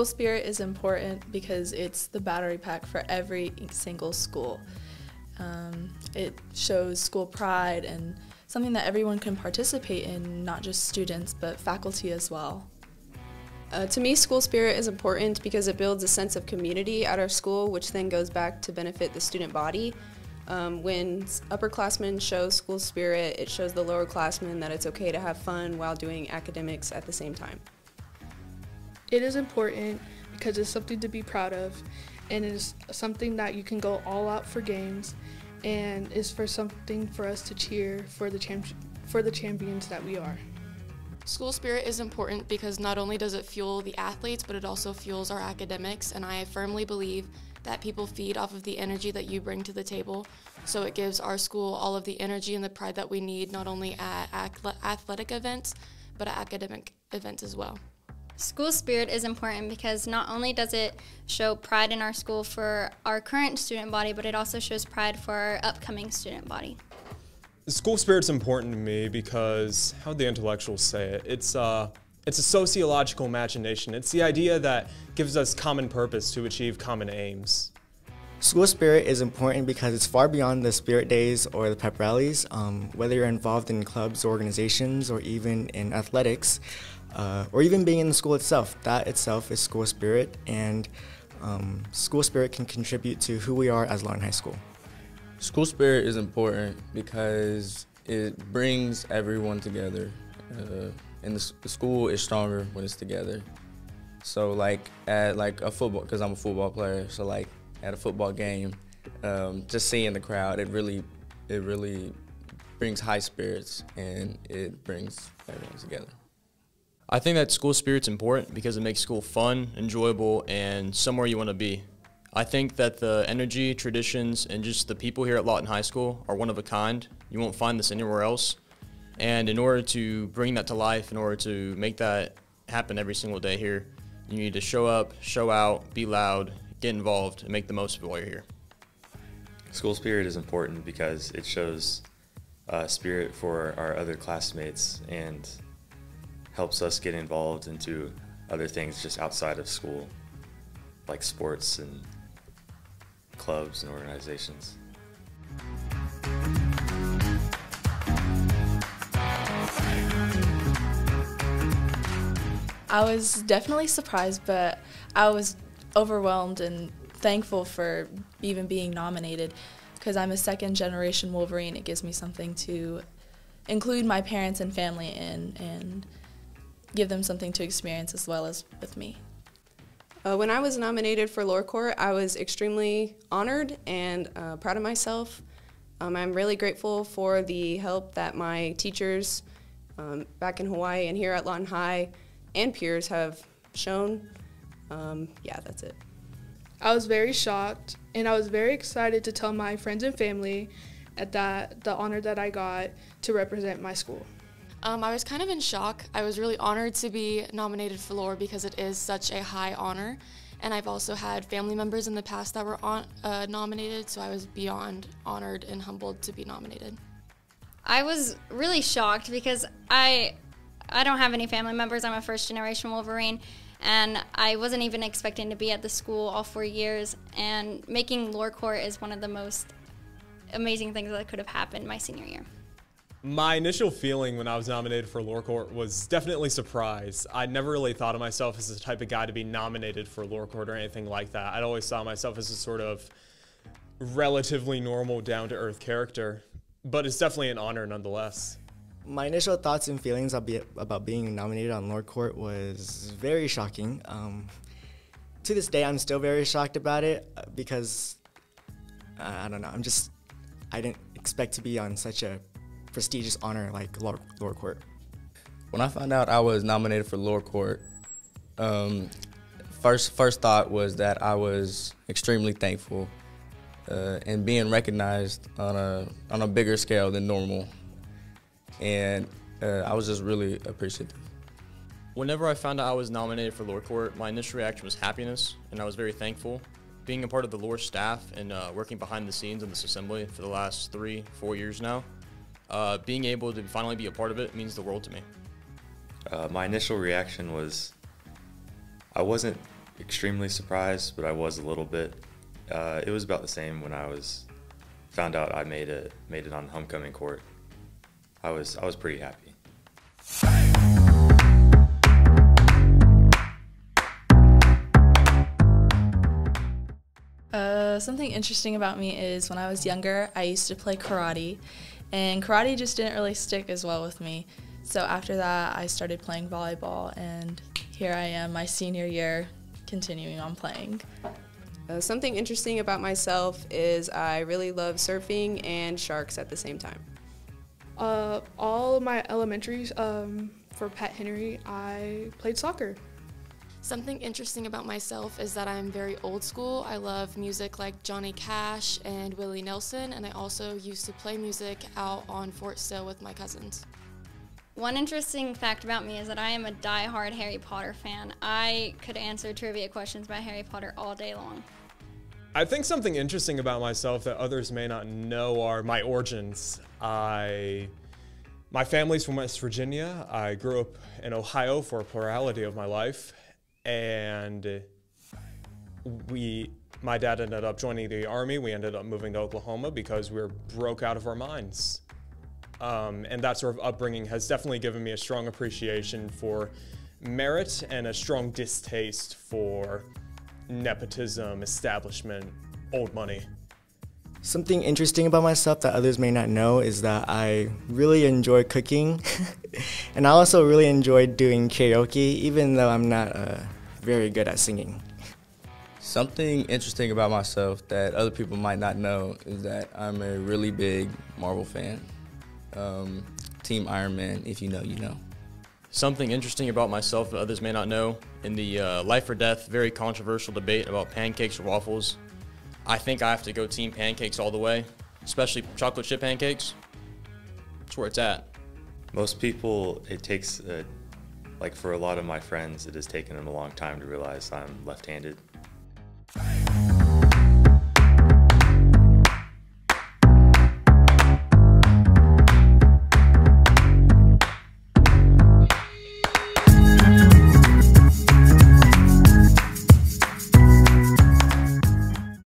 School spirit is important because it's the battery pack for every single school. It shows school pride and something that everyone can participate in, not just students, but faculty as well. To me, school spirit is important because it builds a sense of community at our school, which then goes back to benefit the student body. When upperclassmen show school spirit, it shows the lowerclassmen that it's okay to have fun while doing academics at the same time. It is important because it's something to be proud of, and it is something that you can go all out for games, and is for something for us to cheer for the champions that we are. School spirit is important because not only does it fuel the athletes, but it also fuels our academics, and I firmly believe that people feed off of the energy that you bring to the table. So it gives our school all of the energy and the pride that we need, not only at athletic events, but at academic events as well. School spirit is important because not only does it show pride in our school for our current student body, but it also shows pride for our upcoming student body. School spirit's important to me because, how'd the intellectuals say it? It's a sociological imagination. It's the idea that gives us common purpose to achieve common aims. School spirit is important because it's far beyond the spirit days or the pep rallies. Whether you're involved in clubs, organizations, or even in athletics, or even being in the school itself, that itself is school spirit, and school spirit can contribute to who we are as Lawton High School. School spirit is important because it brings everyone together, and the school is stronger when it's together. So like at a football, because I'm a football player, so like at a football game, just seeing the crowd, it really brings high spirits, and it brings everyone together. I think that school spirit's important because it makes school fun, enjoyable, and somewhere you want to be. I think that the energy, traditions, and just the people here at Lawton High School are one of a kind. You won't find this anywhere else. And in order to bring that to life, in order to make that happen every single day here, you need to show up, show out, be loud, get involved, and make the most of it while you're here. School spirit is important because it shows spirit for our other classmates and helps us get involved into other things just outside of school, like sports and clubs and organizations. I was definitely surprised, but I was overwhelmed and thankful for even being nominated because I'm a second-generation Wolverine. It gives me something to include my parents and family in and give them something to experience as well as with me. When I was nominated for Lore Court, I was extremely honored and proud of myself. I'm really grateful for the help that my teachers back in Hawaii and here at Lawton High and peers have shown. Yeah, that's it. I was very shocked, and I was very excited to tell my friends and family the honor that I got to represent my school. I was kind of in shock. I was really honored to be nominated for Lore because it is such a high honor, and I've also had family members in the past that were nominated, so I was beyond honored and humbled to be nominated. I was really shocked because I don't have any family members. I'm a first-generation Wolverine, and I wasn't even expecting to be at the school all 4 years, and making Lore Court is one of the most amazing things that could have happened my senior year. My initial feeling when I was nominated for Lore Court was definitely surprise. I never really thought of myself as the type of guy to be nominated for Lore Court or anything like that. I'd always saw myself as a sort of relatively normal, down-to-earth character, but it's definitely an honor nonetheless. My initial thoughts and feelings about being nominated on Lore Court was very shocking. To this day, I'm still very shocked about it because, I don't know, I didn't expect to be on such a prestigious honor like Lore Court. When I found out I was nominated for Lore Court, first thought was that I was extremely thankful and being recognized on a bigger scale than normal, and I was just really appreciative. Whenever I found out I was nominated for Lore Court, my initial reaction was happiness, and I was very thankful. Being a part of the Lore staff and working behind the scenes in this assembly for the last 3-4 years now, being able to finally be a part of it means the world to me. My initial reaction was I wasn't extremely surprised, but I was a little bit. It was about the same when I found out I made it on homecoming court. I was pretty happy. Something interesting about me is when I was younger, I used to play karate, and karate just didn't really stick as well with me. So after that, I started playing volleyball, and here I am, my senior year, continuing on playing. Something interesting about myself is I really love surfing and sharks at the same time. All of my elementaries, for Pat Henry, I played soccer. Something interesting about myself is that I'm very old school. I love music like Johnny Cash and Willie Nelson, and I also used to play music out on Fort Sill with my cousins. One interesting fact about me is that I am a die-hard Harry Potter fan. I could answer trivia questions about Harry Potter all day long. I think something interesting about myself that others may not know are my origins. My family's from West Virginia. I grew up in Ohio for a plurality of my life. And my dad ended up joining the Army. We ended up moving to Oklahoma because we were broke out of our minds. And that sort of upbringing has definitely given me a strong appreciation for merit and a strong distaste for nepotism, establishment, old money. Something interesting about myself that others may not know is that I really enjoy cooking, and I also really enjoy doing karaoke, even though I'm not very good at singing. Something interesting about myself that other people might not know is that I'm a really big Marvel fan. Team Iron Man, if you know, you know. Something interesting about myself that others may not know, in the life or death, very controversial debate about pancakes or waffles, I think I have to go team pancakes all the way, especially chocolate chip pancakes. That's where it's at. Most people, it takes, like for a lot of my friends, it has taken them a long time to realize I'm left-handed.